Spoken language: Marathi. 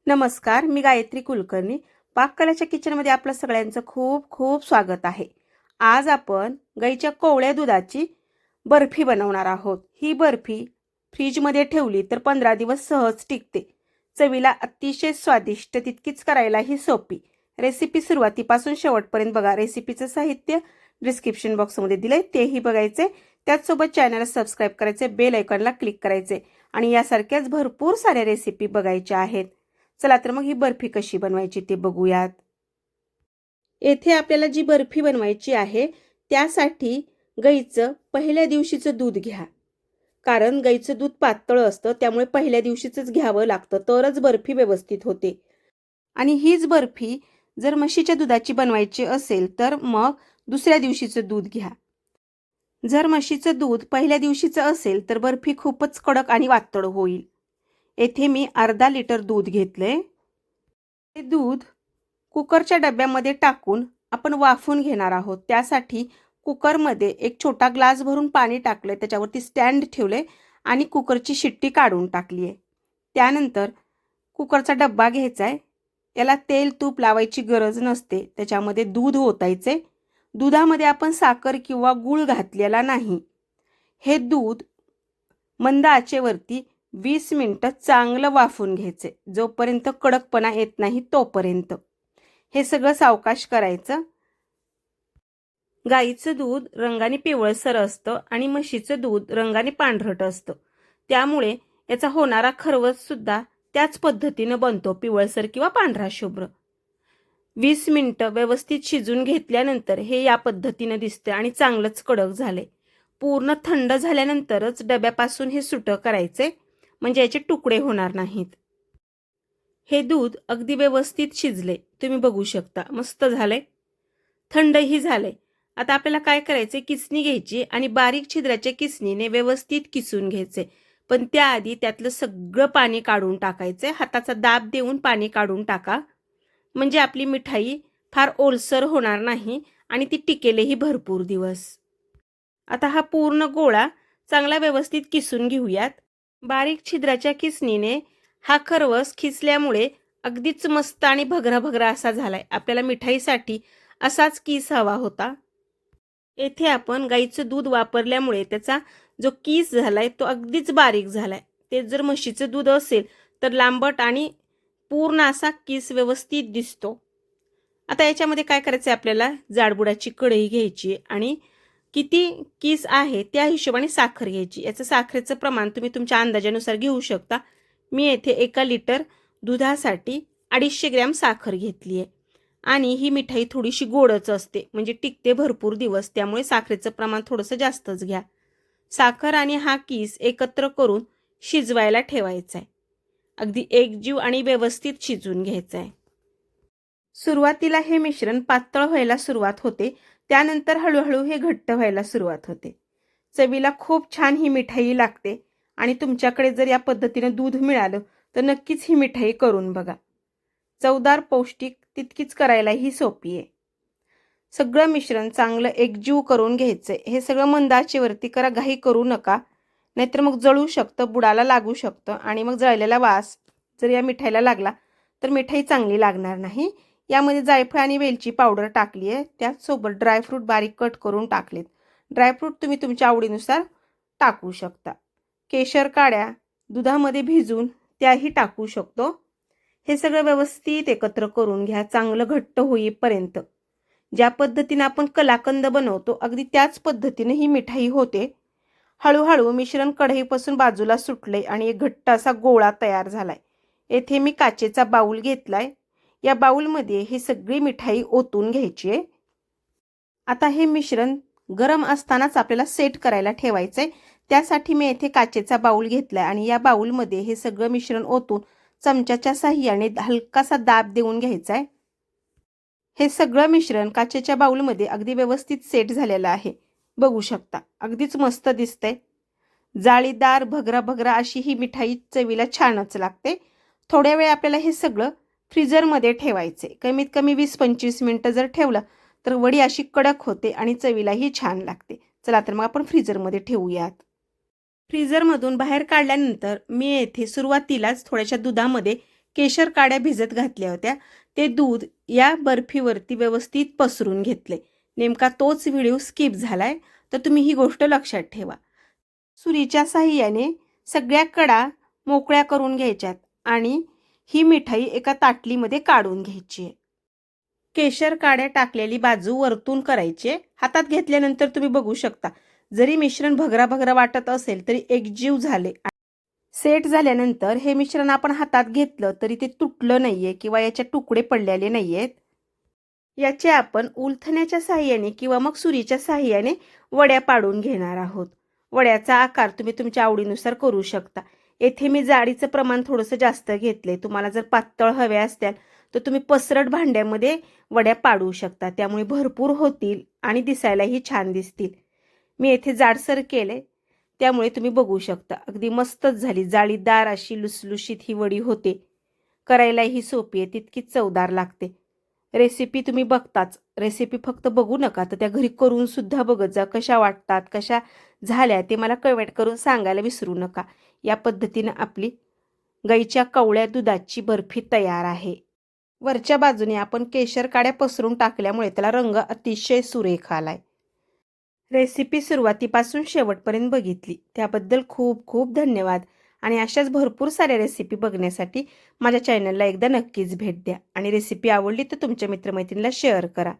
नमस्कार, मी गायत्री कुलकर्णी. पाककलेच्या किचनमध्ये आपलं सगळ्यांचं खूप खूप स्वागत आहे. आज आपण गाईच्या कोवळ्या दुधाची बर्फी बनवणार आहोत. ही बर्फी फ्रीजमध्ये ठेवली तर 15 दिवस सहज टिकते. चवीला अतिशय स्वादिष्ट, तितकीच करायलाही सोपी. रेसिपी सुरुवातीपासून शेवटपर्यंत बघा. रेसिपीचं साहित्य डिस्क्रिप्शन बॉक्समध्ये दिलंय, तेही बघायचे. त्याचसोबत चॅनलला सबस्क्राईब करायचे, बेल आयकॉनला क्लिक करायचे आणि यासारख्याच भरपूर साऱ्या रेसिपी बघायच्या आहेत. चला तर मग ही बर्फी कशी बनवायची ते बघूयात. येथे आपल्याला जी बर्फी बनवायची आहे त्यासाठी गाईचं पहिल्या दिवशीचं दूध घ्या. कारण गाईचं दूध पातळ असतं, त्यामुळे पहिल्या दिवशीचंच घ्यावं लागतं, तरच बर्फी व्यवस्थित होते. आणि हीच बर्फी जर म्हशीच्या दुधाची बनवायची असेल तर मग दुसऱ्या दिवशीचं दूध घ्या. जर म्हशीचं दूध पहिल्या दिवशीचं असेल तर बर्फी खूपच कडक आणि वातळ होईल. येथे मी अर्धा लिटर दूध घेतले. हे दूध कुकरच्या डब्यामध्ये टाकून आपण वाफून घेणार आहोत. त्यासाठी कुकरमध्ये एक छोटा ग्लास भरून पाणी टाकले, त्याच्यावरती स्टँड ठेवले आणि कुकरची शिट्टी काढून टाकली आहे. त्यानंतर कुकरचा डब्बा घ्यायचा आहे. याला तेल तूप लावायची गरज नसते. त्याच्यामध्ये दूध ओतायचे. दुधामध्ये आपण साखर किंवा गूळ घातलेला नाही. हे दूध मंद आचेवरती 20 मिनिटं चांगलं वाफून घ्यायचे, जोपर्यंत कडकपणा येत नाही तोपर्यंत. हे सगळं सावकाश करायचं. गाईचं दूध रंगाने पिवळसर असतं आणि म्हशीचं दूध रंगाने पांढरट असतं. त्यामुळे याचा होणारा खरवस सुद्धा त्याच पद्धतीनं बनतो, पिवळसर किंवा पांढरा शुभ्र. 20 मिनिटं व्यवस्थित शिजून घेतल्यानंतर हे या पद्धतीनं दिसते आणि चांगलंच कडक झाले. पूर्ण थंड झाल्यानंतरच डब्यापासून हे सुटं करायचे, म्हणजे याचे तुकडे होणार नाहीत. हे दूध अगदी व्यवस्थित शिजले, तुम्ही बघू शकता. मस्त झाले, थंडही झाले. आता आपल्याला काय करायचे, किसणी घ्यायची आणि बारीक छिद्राच्या किसणीने व्यवस्थित किसून घ्यायचे. पण त्याआधी त्यातलं सगळं पाणी काढून टाकायचे. हाताचा दाब देऊन पाणी काढून टाका, म्हणजे आपली मिठाई फार ओलसर होणार नाही आणि ती टिकेलही भरपूर दिवस. आता हा पूर्ण गोळा चांगला व्यवस्थित किसून घेऊयात. बारीक छिद्राच्या किसणीने हा खरवस खिसल्यामुळे अगदीच मस्त आणि भगरा भगरा असा झालाय. आपल्याला मिठाईसाठी असाच किस हवा होता. येथे आपण गाईचं दूध वापरल्यामुळे त्याचा जो किस झालाय तो अगदीच बारीक झालाय. ते जर म्हशीचं दूध असेल तर लांबट आणि पूर्ण असा किस व्यवस्थित दिसतो. आता याच्यामध्ये काय करायचं आहे, आपल्याला जाडबुडाची कढई घ्यायची आणि किती किस आहे त्या हिशोबाने साखर घ्यायची. याचं साखरेचं प्रमाण तुम्ही तुमच्या अंदाजानुसार घेऊ शकता. मी येथे 1 लिटर दुधासाठी 250 ग्रॅम साखर घेतली आहे आणि ही मिठाई थोडीशी गोडच असते, म्हणजे टिकते भरपूर दिवस, त्यामुळे साखरेचं प्रमाण थोडंसं जास्तच घ्या. साखर आणि हा किस एकत्र करून शिजवायला ठेवायचा आहे. अगदी एकजीव आणि व्यवस्थित शिजवून घ्यायचं आहे. सुरुवातीला हे मिश्रण पातळ व्हायला सुरुवात होते, त्यानंतर हळूहळू हे घट्ट व्हायला सुरुवात होते. चवीला खूप छान ही मिठाई लागते आणि तुमच्याकडे जर या पद्धतीने दूध मिळालं तर नक्कीच ही मिठाई करून बघा. चवदार, पौष्टिक, तितकीच करायलाही सोपी आहे. सगळं मिश्रण चांगलं एकजीव करून घ्यायचंय. हे सगळं मंद आचेवरती करा, घाई करू नका, नाहीतर मग जळू शकतं, बुडाला लागू शकतं आणि मग जळलेला वास जर या मिठाईला लागला तर मिठाई चांगली लागणार नाही. यामध्ये जायफळ आणि वेलची पावडर टाकली आहे. त्याचसोबत ड्रायफ्रूट बारीक कट करून टाकलेत. ड्रायफ्रूट तुम्ही तुमच्या आवडीनुसार टाकू शकता. केशर काड्या दुधामध्ये भिजवून त्याही टाकू शकतो. हे सगळं व्यवस्थित एकत्र करून घ्या, चांगलं घट्ट होईपर्यंत. ज्या पद्धतीने आपण कलाकंद बनवतो अगदी त्याच पद्धतीने ही मिठाई होते. हळूहळू मिश्रण कढईपासून बाजूला सुटले आणि एक घट्ट असा गोळा तयार झालाय. येथे मी काचेचा बाऊल घेतलाय. या बाऊलमध्ये ही सगळी मिठाई ओतून घ्यायची आहे. आता हे मिश्रण गरम असतानाच आपल्याला सेट करायला ठेवायचंय. त्यासाठी मी येथे काचेचा बाऊल घेतलाय आणि या बाऊलमध्ये हे सगळं मिश्रण ओतून चमच्याच्या साहाय्याने हलकासा दाब देऊन घ्यायचा आहे. हे सगळं मिश्रण काचेच्या बाऊलमध्ये अगदी व्यवस्थित सेट झालेलं आहे. बघू शकता, अगदीच मस्त दिसतंय. जाळीदार भगरा भगरा अशी ही मिठाई चवीला छानच लागते. थोड्या वेळ आपल्याला हे सगळं फ्रीजरमध्ये ठेवायचे. कमीत कमी 20-25 मिनिटं जर ठेवलं तर वडी अशी कडक होते आणि चवीलाही छान लागते. चला तर मग आपण फ्रीजरमध्ये ठेवूयात. फ्रीजरमधून बाहेर काढल्यानंतर मी येथे सुरुवातीलाच थोड्याशा दुधामध्ये केशर काड्या भिजत घातल्या होत्या, ते दूध या बर्फीवरती व्यवस्थित पसरून घेतले. नेमका तोच व्हिडिओ स्किप झालाय, तर तुम्ही ही गोष्ट लक्षात ठेवा. सुरीच्या साहाय्याने सगळ्या कडा मोकळ्या करून घ्यायच्यात आणि ही मिठाई एका ताटलीमध्ये काढून घ्यायची आहे. केशर काड्या टाकलेली बाजू वरतून करायची. हातात घेतल्यानंतर तुम्ही बघू शकता, जरी मिश्रण भगरा भगरा वाटत असेल तरी एकजीव झाले. सेट झाल्यानंतर हे मिश्रण आपण हातात घेतलं तरी ते तुटलं नाहीये किंवा याचे तुकडे पडलेले नाहीयेत. याचे आपण उलथण्याच्या साहाय्याने किंवा मग सुरीच्या साहाय्याने वड्या पाडून घेणार आहोत. वड्याचा आकार तुम्ही तुमच्या आवडीनुसार करू शकता. येथे मी जाडीचं प्रमाण थोडंसं जास्त घेतले. तुम्हाला जर पातळ हव्या असतील तर तुम्ही पसरट भांड्यामध्ये वड्या पाडू शकता. त्यामुळे भरपूर होतील आणि दिसायलाही छान दिसतील. मी येथे जाडसर केले, त्यामुळे तुम्ही बघू शकता अगदी मस्तच झाली. जाळीदार अशी लुसलुशीत ही वडी होते. करायलाही सोपी आहे, तितकीच चवदार लागते. रेसिपी तुम्ही बघताच, रेसिपी फक्त बघू नका, तर त्या घरी करून सुद्धा बघत जा. कशा वाटतात, कशा झाल्या ते मला कमेंट करून सांगायला विसरू नका. या पद्धतीनं आपली गाईच्या कवळ्या दुधाची बर्फी तयार आहे. वरच्या बाजूने आपण केशर काड्या पसरून टाकल्यामुळे त्याला रंग अतिशय सुरेख आलाय. रेसिपी सुरुवातीपासून शेवटपर्यंत बघितली त्याबद्दल खूप खूप धन्यवाद. आणि अशाच भरपूर साऱ्या रेसिपी बघण्यासाठी माझ्या चॅनलला एकदा नक्कीच भेट द्या. आणि रेसिपी आवडली तर तुमच्या मित्रमैत्रिणीला शेअर करा.